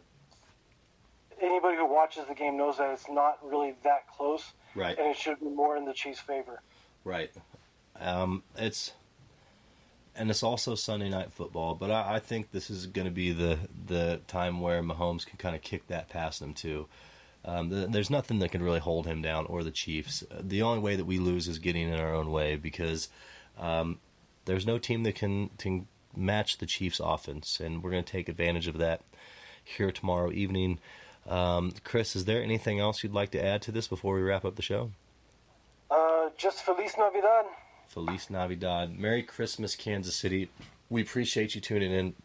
Anybody who watches the game knows that it's not really that close,
right?
And it should be more in the Chiefs' favor,
right? It's also Sunday Night Football, but I think this is going to be the time where Mahomes can kind of kick that past them too. There's nothing that can really hold him down or the Chiefs. The only way that we lose is getting in our own way, because there's no team that can match the Chiefs' offense, and we're going to take advantage of that here tomorrow evening. Chris, is there anything else you'd like to add to this before we wrap up the show?
Just Feliz Navidad.
Feliz Navidad. Merry Christmas, Kansas City. We appreciate you tuning in.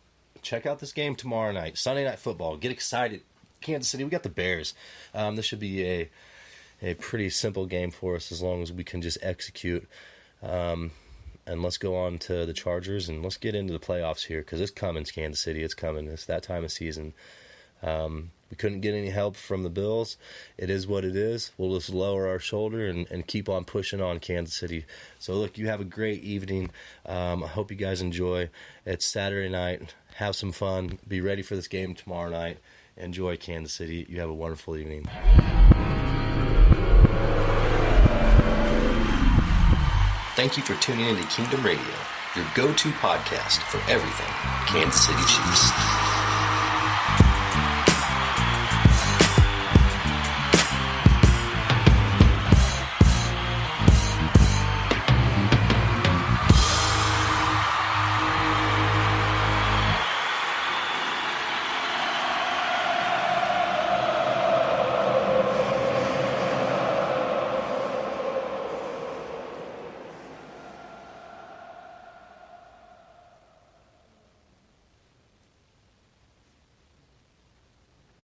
Check out this game tomorrow night. Sunday Night Football. Get excited. Kansas City, we got the Bears. This should be a pretty simple game for us as long as we can just execute. and let's go on to the Chargers, and let's get into the playoffs here, because it's coming, Kansas City. It's coming. It's that time of season. We couldn't get any help from the Bills. It is what it is. We'll just lower our shoulder and keep on pushing on Kansas City. So, look, you have a great evening. I hope you guys enjoy. It's Saturday night. Have some fun. Be ready for this game tomorrow night. Enjoy Kansas City. You have a wonderful evening.
Thank you for tuning into Kingdom Radio, your go-to podcast for everything Kansas City Chiefs.